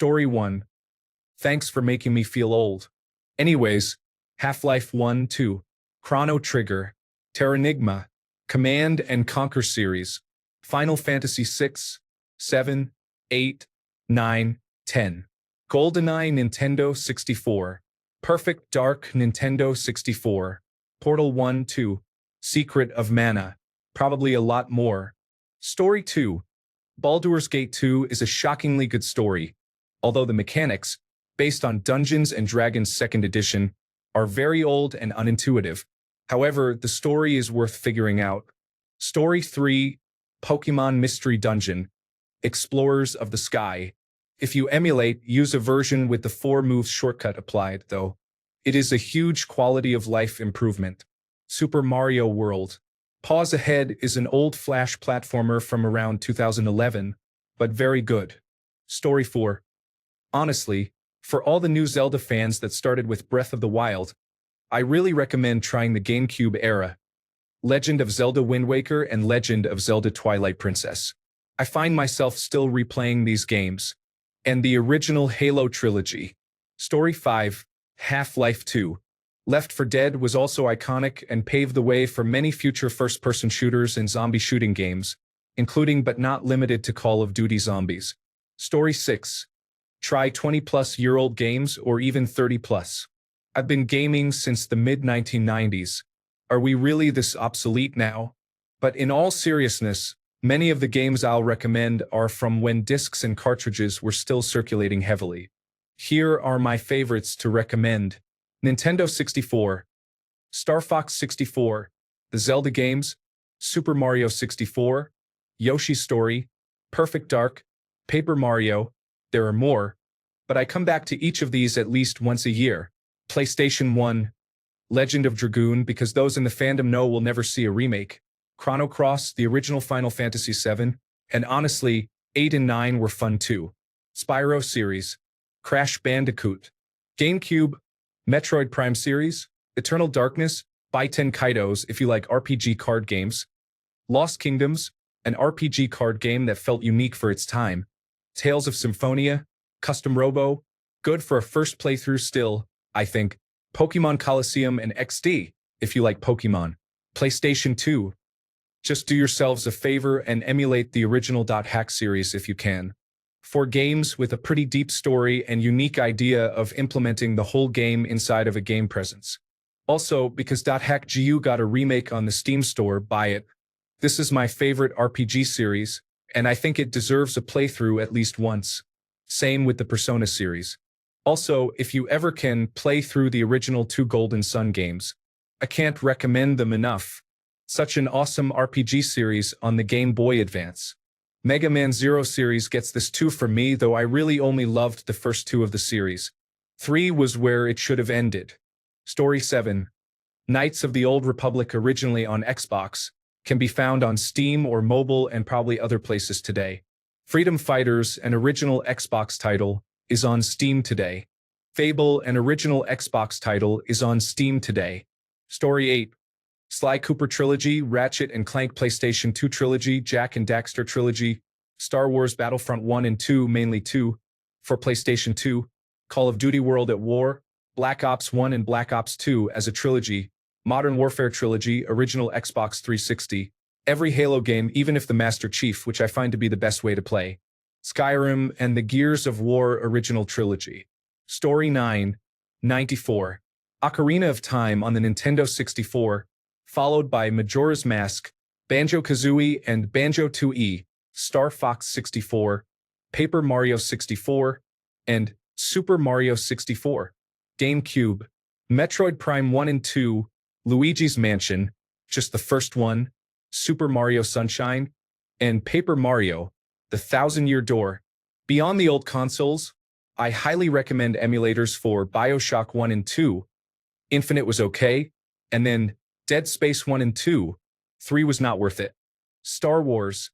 Story 1. Thanks for making me feel old. Anyways, Half-Life 1, 2, Chrono Trigger, Terranigma, Command and Conquer series, Final Fantasy 6, 7, 8, 9, 10. GoldenEye Nintendo 64, Perfect Dark Nintendo 64, Portal 1, 2, Secret of Mana, probably a lot more. Story 2. Baldur's Gate 2 is a shockingly good story, although the mechanics, based on Dungeons & Dragons 2nd Edition, are very old and unintuitive. However, the story is worth figuring out. Story 3. Pokemon Mystery Dungeon, Explorers of the Sky. If you emulate, use a version with the 4 moves shortcut applied, though. It is a huge quality of life improvement. Super Mario World. Pause Ahead is an old Flash platformer from around 2011, but very good. Story 4. Honestly, for all the new Zelda fans that started with Breath of the Wild, I really recommend trying the GameCube era. Legend of Zelda Wind Waker and Legend of Zelda Twilight Princess. I find myself still replaying these games. And the original Halo trilogy. Story 5. Half-Life 2. Left 4 Dead was also iconic and paved the way for many future first-person shooters and zombie shooting games, including but not limited to Call of Duty Zombies. Story 6. Try 20-plus-year-old games or even 30-plus. I've been gaming since the mid-1990s. Are we really this obsolete now? But in all seriousness, many of the games I'll recommend are from when discs and cartridges were still circulating heavily. Here are my favorites to recommend. Nintendo 64, Star Fox 64, the Zelda games, Super Mario 64, Yoshi's Story, Perfect Dark, Paper Mario. There are more, but I come back to each of these at least once a year. PlayStation 1, Legend of Dragoon, because those in the fandom know we'll never see a remake. Chrono Cross, the original Final Fantasy 7, and honestly, 8 and 9 were fun too. Spyro series, Crash Bandicoot, GameCube, Metroid Prime series, Eternal Darkness, Baiten Kaitos if you like RPG card games, Lost Kingdoms, an RPG card game that felt unique for its time, Tales of Symphonia, Custom Robo, good for a first playthrough still, I think, Pokemon Coliseum and XD if you like Pokemon. PlayStation 2. Just do yourselves a favor and emulate the original .hack series if you can. For games with a pretty deep story and unique idea of implementing the whole game inside of a game presence. Also, because .hack GU got a remake on the Steam store, buy it. This is my favorite RPG series, and I think it deserves a playthrough at least once. Same with the Persona series. Also, if you ever can, play through the original 2 Golden Sun games. I can't recommend them enough. Such an awesome RPG series on the Game Boy Advance. Mega Man Zero series gets this too for me, though I really only loved the first 2 of the series. 3 was where it should have ended. Story 7. Knights of the Old Republic, originally on Xbox, can be found on Steam or mobile and probably other places today. Freedom Fighters, an original Xbox title, is on Steam today. Fable, an original Xbox title, is on Steam today. Story 8. Sly Cooper Trilogy, Ratchet and Clank PlayStation 2 Trilogy, Jak and Daxter Trilogy, Star Wars Battlefront 1 and 2, mainly 2, for PlayStation 2, Call of Duty World at War, Black Ops 1 and Black Ops 2 as a trilogy, Modern Warfare Trilogy, original Xbox 360, every Halo game, even if the Master Chief, which I find to be the best way to play, Skyrim, and the Gears of War original trilogy. Story 9, 94, Ocarina of Time on the Nintendo 64, followed by Majora's Mask, Banjo-Kazooie and Banjo-Tooie, Star Fox 64, Paper Mario 64, and Super Mario 64. GameCube, Metroid Prime 1 and 2, Luigi's Mansion, just the first one, Super Mario Sunshine, and Paper Mario, The Thousand-Year Door. Beyond the old consoles, I highly recommend emulators for BioShock 1 and 2. Infinite was okay, and then Dead Space 1 and 2. 3 was not worth it. Star Wars,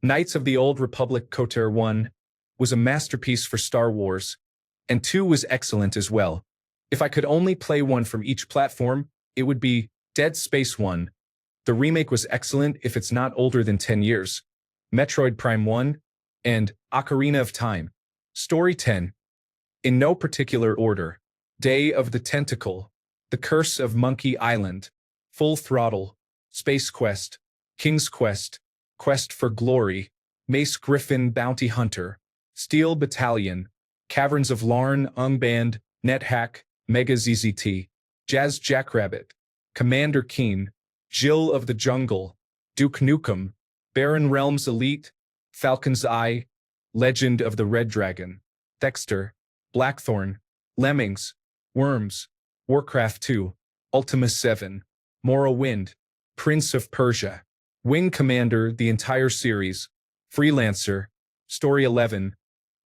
Knights of the Old Republic KOTOR 1 was a masterpiece for Star Wars, and 2 was excellent as well. If I could only play one from each platform, it would be Dead Space 1. The remake was excellent if it's not older than 10 years. Metroid Prime 1 and Ocarina of Time. Story 10. In no particular order. Day of the Tentacle. The Curse of Monkey Island. Full Throttle. Space Quest. King's Quest. Quest for Glory. Mace Griffin Bounty Hunter. Steel Battalion. Caverns of Larn Unbanned. NetHack. Mega ZZT. Jazz Jackrabbit. Commander Keen. Jill of the Jungle. Duke Nukem. Barren Realms Elite. Falcon's Eye. Legend of the Red Dragon. Dexter. Blackthorn. Lemmings. Worms. Warcraft 2. Ultima 7. Morrowind. Prince of Persia. Wing Commander, the entire series. Freelancer. Story 11.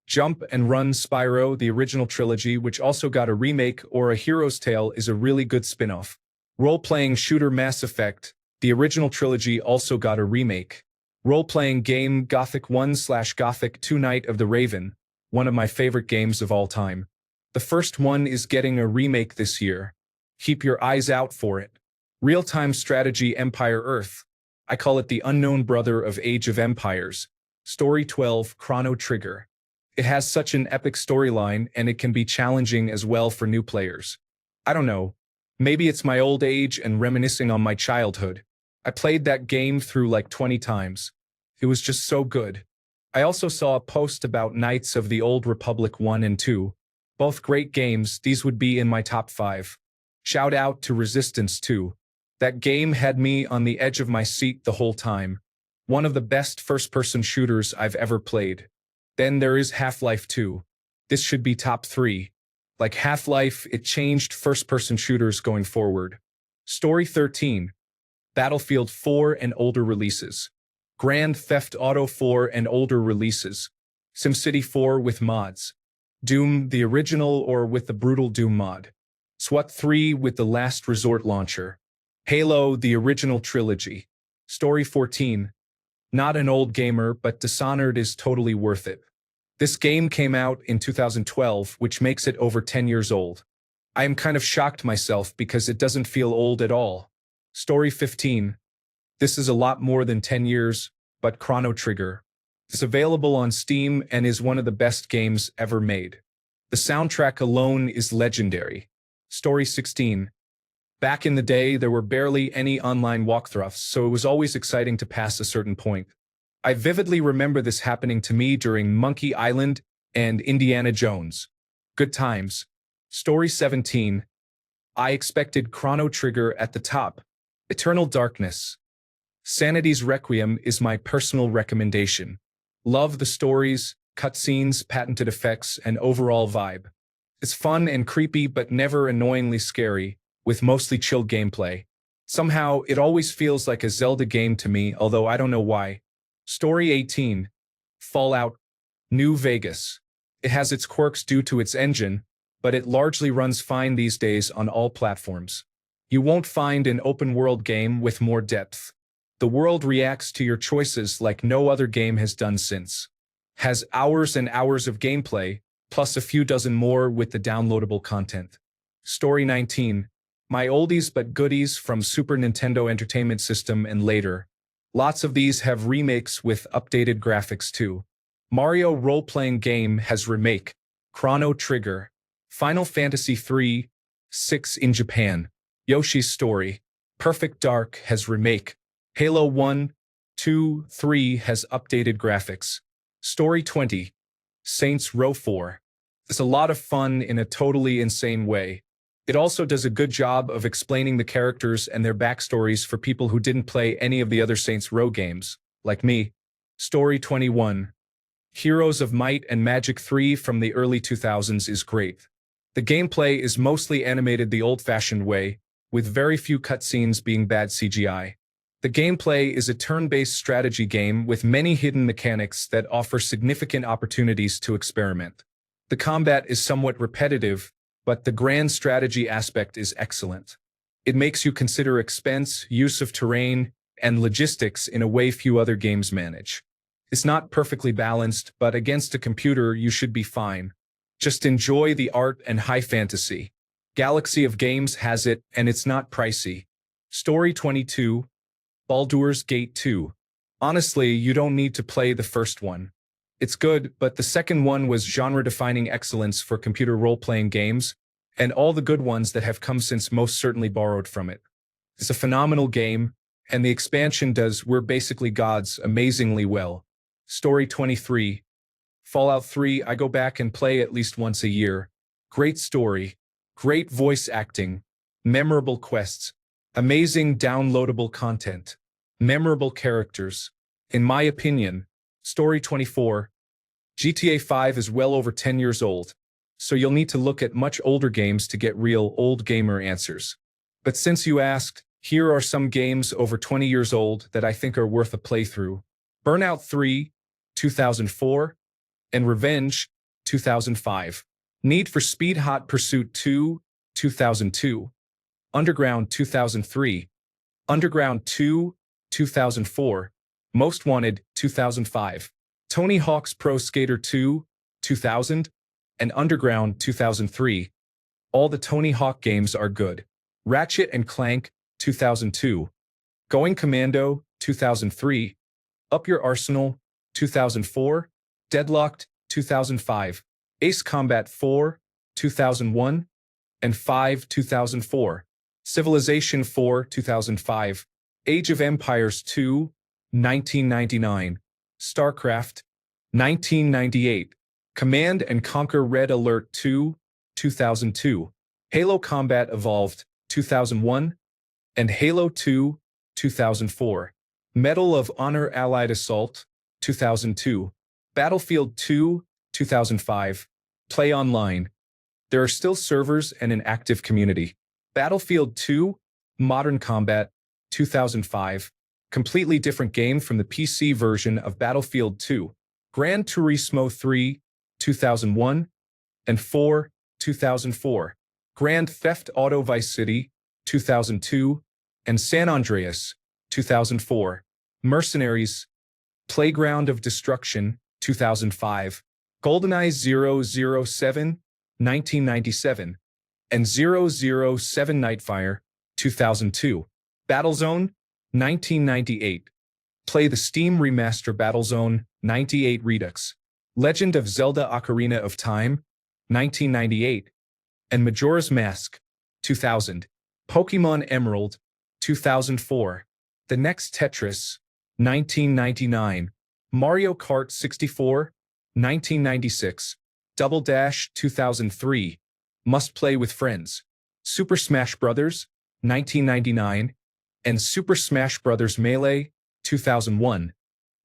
Jump and Run Spyro, the original trilogy, which also got a remake, or A Hero's Tale, is a really good spin-off. Role-playing shooter Mass Effect, the original trilogy, also got a remake. Role-playing game Gothic 1/Gothic 2 Night of the Raven, one of my favorite games of all time. The first one is getting a remake this year. Keep your eyes out for it. Real-time strategy Empire Earth. I call it the unknown brother of Age of Empires. Story 12, Chrono Trigger. It has such an epic storyline, and it can be challenging as well for new players. I don't know. Maybe it's my old age and reminiscing on my childhood. I played that game through like 20 times. It was just so good. I also saw a post about Knights of the Old Republic 1 and 2. Both great games, these would be in my top 5. Shout out to Resistance 2. That game had me on the edge of my seat the whole time. One of the best first-person shooters I've ever played. Then there is Half-Life 2. This should be top 3. Like Half-Life, it changed first-person shooters going forward. Story 13. Battlefield 4 and older releases. Grand Theft Auto 4 and older releases. SimCity 4 with mods. Doom, the original or with the Brutal Doom mod. SWAT 3 with the Last Resort launcher. Halo, the original trilogy. Story 14. Not an old gamer, but Dishonored is totally worth it. This game came out in 2012, which makes it over 10 years old. I am kind of shocked myself because it doesn't feel old at all. Story 15. This is a lot more than 10 years, but Chrono Trigger. It's available on Steam and is one of the best games ever made. The soundtrack alone is legendary. Story 16. Back in the day, there were barely any online walkthroughs, so it was always exciting to pass a certain point. I vividly remember this happening to me during Monkey Island and Indiana Jones. Good times. Story 17. I expected Chrono Trigger at the top. Eternal Darkness. Sanity's Requiem is my personal recommendation. Love the stories, cutscenes, patented effects, and overall vibe. It's fun and creepy but never annoyingly scary, with mostly chill gameplay. Somehow, it always feels like a Zelda game to me, although I don't know why. Story 18. Fallout. New Vegas. It has its quirks due to its engine, but it largely runs fine these days on all platforms. You won't find an open-world game with more depth. The world reacts to your choices like no other game has done since. Has hours and hours of gameplay, plus a few dozen more with the downloadable content. Story 19. My oldies but goodies from Super Nintendo Entertainment System and later. Lots of these have remakes with updated graphics too. Mario role-playing game has remake. Chrono Trigger. Final Fantasy 3, 6 in Japan. Yoshi's Story. Perfect Dark has remake. Halo 1, 2, 3 has updated graphics. Story 20. Saints Row 4. It's a lot of fun in a totally insane way. It also does a good job of explaining the characters and their backstories for people who didn't play any of the other Saints Row games, like me. Story 21. Heroes of Might and Magic 3 from the early 2000s is great. The gameplay is mostly animated the old-fashioned way, with very few cutscenes being bad CGI. The gameplay is a turn-based strategy game with many hidden mechanics that offer significant opportunities to experiment. The combat is somewhat repetitive, but the grand strategy aspect is excellent. It makes you consider expense, use of terrain, and logistics in a way few other games manage. It's not perfectly balanced, but against a computer you should be fine. Just enjoy the art and high fantasy. Galaxy of Games has it, and it's not pricey. Story 22. Baldur's Gate 2. Honestly, you don't need to play the first one. It's good, but the second one was genre-defining excellence for computer role-playing games, and all the good ones that have come since most certainly borrowed from it. It's a phenomenal game, and the expansion does We're Basically Gods amazingly well. Story 23. Fallout 3, I go back and play at least once a year. Great story, great voice acting, memorable quests, amazing downloadable content, memorable characters. In my opinion, Story 24. GTA 5 is well over 10 years old, so you'll need to look at much older games to get real old gamer answers. But since you asked, here are some games over 20 years old that I think are worth a playthrough. Burnout 3, 2004, and Revenge, 2005. Need for Speed Hot Pursuit 2, 2002. Underground 2003. Underground 2, 2004. Most Wanted 2005. Tony Hawk's Pro Skater 2, 2000. And Underground 2003. All the Tony Hawk games are good. Ratchet and Clank 2002. Going Commando 2003. Up Your Arsenal 2004. Deadlocked 2005. Ace Combat 4 2001. And 5 2004. Civilization 4 2005. Age of Empires 2 1999. StarCraft 1998. Command and Conquer Red Alert 2 2002. Halo Combat Evolved 2001. And Halo 2 2004. Medal of Honor Allied Assault 2002. Battlefield 2 2005. Play online. There are still servers and an active community. Battlefield 2 Modern Combat 2005. Completely different game from the PC version of Battlefield 2. Gran Turismo 3 2001 and 4 2004. Grand Theft Auto Vice City 2002 and San Andreas 2004. Mercenaries Playground of Destruction 2005. GoldenEye 007 1997 and 007 Nightfire 2002. Battlezone 1998. Play the Steam Remaster Battlezone 98 Redux. Legend of Zelda Ocarina of Time 1998 and Majora's Mask 2000. Pokemon Emerald 2004. The Next Tetris 1999. Mario Kart 64 1996. Double Dash 2003. Must Play with Friends. Super Smash Bros. 1999 and Super Smash Bros. Melee 2001.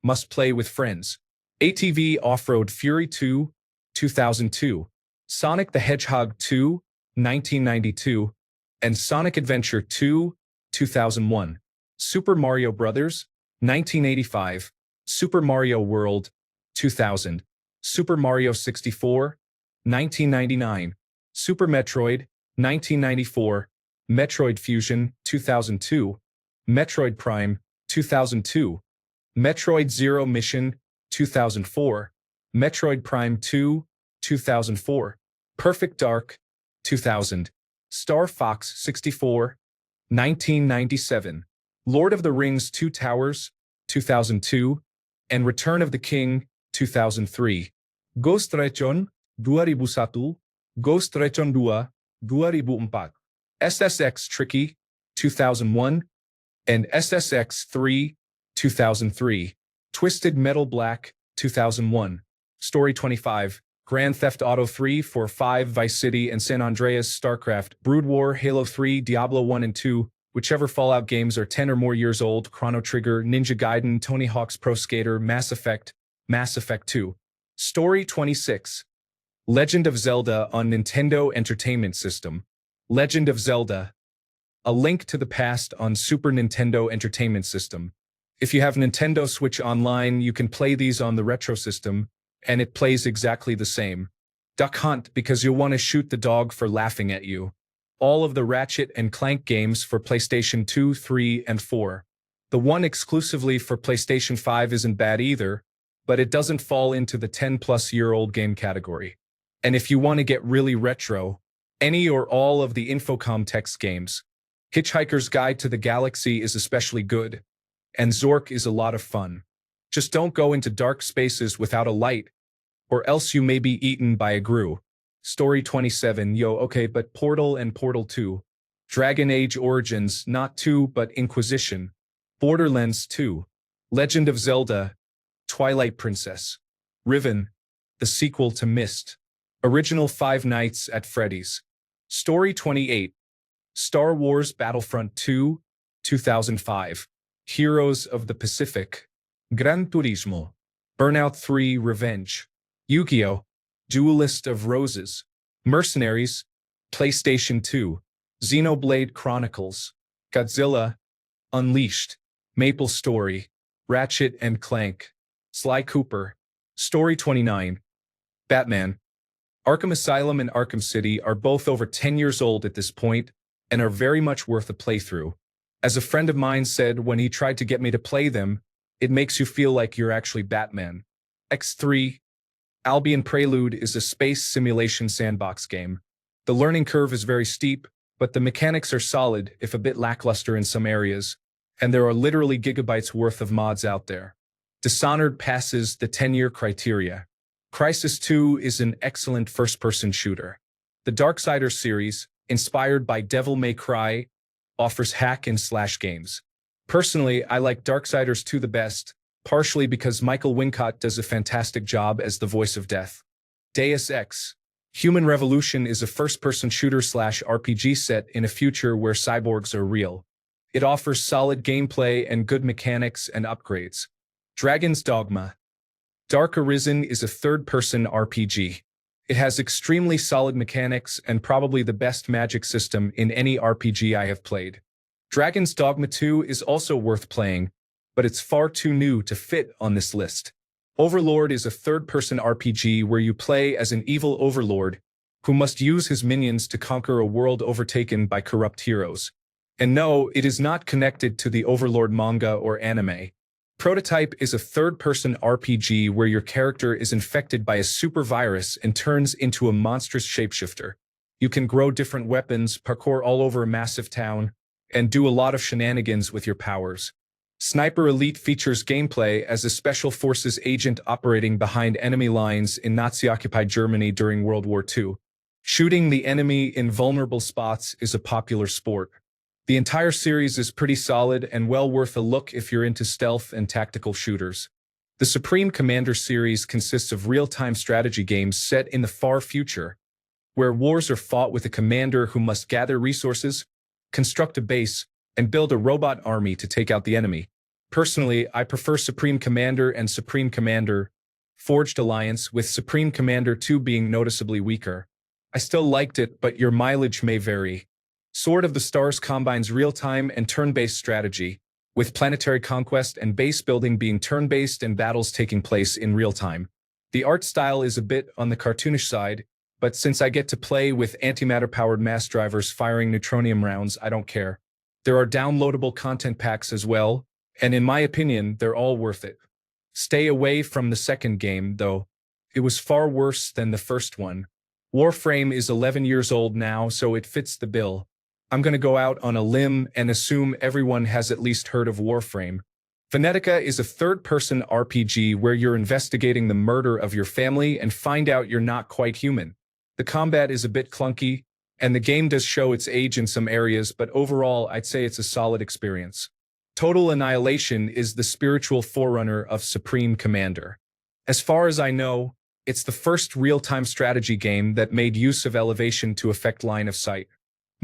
Must Play with Friends. ATV Off-Road Fury 2 2002. Sonic the Hedgehog 2 1992 and Sonic Adventure 2 2001. Super Mario Bros. 1985. Super Mario World 2000. Super Mario 64 1999. Super Metroid 1994. Metroid Fusion 2002. Metroid Prime 2002. Metroid Zero Mission 2004. Metroid Prime 2 2004. Perfect Dark 2000. Star Fox 64 1997. Lord of the Rings 2 Towers 2002 and Return of the King 2003. Ghost Recon 2001. Ghost Recon 2 2004. SSX Tricky 2001 and SSX 3 2003. Twisted Metal Black 2001. Story 25. Grand Theft Auto 3, 4, 5, Vice City, and San Andreas, StarCraft, Brood War, Halo 3, Diablo 1 and 2, whichever Fallout games are 10 or more years old, Chrono Trigger, Ninja Gaiden, Tony Hawk's Pro Skater, Mass Effect 2. Story 26. Legend of Zelda on Nintendo Entertainment System. Legend of Zelda. A Link to the Past on Super Nintendo Entertainment System. If you have Nintendo Switch Online, you can play these on the Retro System, and it plays exactly the same. Duck Hunt because you'll want to shoot the dog for laughing at you. All of the Ratchet and Clank games for PlayStation 2, 3, and 4. The one exclusively for PlayStation 5 isn't bad either, but it doesn't fall into the 10-plus-year-old game category. And if you want to get really retro, any or all of the Infocom text games. Hitchhiker's Guide to the Galaxy is especially good, and Zork is a lot of fun. Just don't go into dark spaces without a light, or else you may be eaten by a grue. Story 27, yo, okay, but Portal and Portal 2. Dragon Age Origins, not 2, but Inquisition. Borderlands 2. Legend of Zelda. Twilight Princess. Riven, the sequel to Myst. Original Five Nights at Freddy's. Story 28. Star Wars Battlefront 2, 2005. Heroes of the Pacific. Gran Turismo. Burnout 3 Revenge. Yu-Gi-Oh! Duelist of Roses. Mercenaries. PlayStation 2. Xenoblade Chronicles. Godzilla. Unleashed. Maple Story. Ratchet and Clank. Sly Cooper. Story 29. Batman. Arkham Asylum and Arkham City are both over 10 years old at this point and are very much worth a playthrough. As a friend of mine said when he tried to get me to play them, it makes you feel like you're actually Batman. X3. Albion Prelude is a space simulation sandbox game. The learning curve is very steep, but the mechanics are solid, if a bit lackluster in some areas, and there are literally gigabytes worth of mods out there. Dishonored passes the 10-year criteria. Crysis 2 is an excellent first-person shooter. The Darksiders series, inspired by Devil May Cry, offers hack-and-slash games. Personally, I like Darksiders 2 the best, partially because Michael Wincott does a fantastic job as the voice of death. Deus Ex. Human Revolution is a first-person shooter/RPG set in a future where cyborgs are real. It offers solid gameplay and good mechanics and upgrades. Dragon's Dogma. Dark Arisen is a third-person RPG. It has extremely solid mechanics and probably the best magic system in any RPG I have played. Dragon's Dogma 2 is also worth playing, but it's far too new to fit on this list. Overlord is a third-person RPG where you play as an evil overlord who must use his minions to conquer a world overtaken by corrupt heroes. And no, it is not connected to the Overlord manga or anime. Prototype is a third-person RPG where your character is infected by a super virus and turns into a monstrous shapeshifter. You can grow different weapons, parkour all over a massive town, and do a lot of shenanigans with your powers. Sniper Elite features gameplay as a special forces agent operating behind enemy lines in Nazi-occupied Germany during World War II. Shooting the enemy in vulnerable spots is a popular sport. The entire series is pretty solid and well worth a look if you're into stealth and tactical shooters. The Supreme Commander series consists of real-time strategy games set in the far future, where wars are fought with a commander who must gather resources, construct a base, and build a robot army to take out the enemy. Personally, I prefer Supreme Commander and Supreme Commander Forged Alliance, with Supreme Commander 2 being noticeably weaker. I still liked it, but your mileage may vary. Sword of the Stars combines real-time and turn-based strategy, with planetary conquest and base building being turn-based and battles taking place in real time. The art style is a bit on the cartoonish side, but since I get to play with antimatter-powered mass drivers firing neutronium rounds, I don't care. There are downloadable content packs as well, and in my opinion, they're all worth it. Stay away from the second game, though. It was far worse than the first one. Warframe is 11 years old now, so it fits the bill. I'm going to go out on a limb and assume everyone has at least heard of Warframe. Venetica is a third-person RPG where you're investigating the murder of your family and find out you're not quite human. The combat is a bit clunky, and the game does show its age in some areas, but overall, I'd say it's a solid experience. Total Annihilation is the spiritual forerunner of Supreme Commander. As far as I know, it's the first real-time strategy game that made use of elevation to affect line of sight.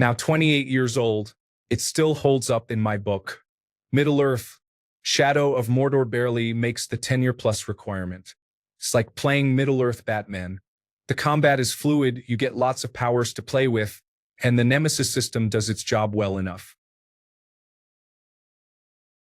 Now 28 years old, it still holds up in my book. Middle-earth, Shadow of Mordor barely makes the 10-year plus requirement. It's like playing Middle-earth Batman. The combat is fluid, you get lots of powers to play with, and the Nemesis system does its job well enough.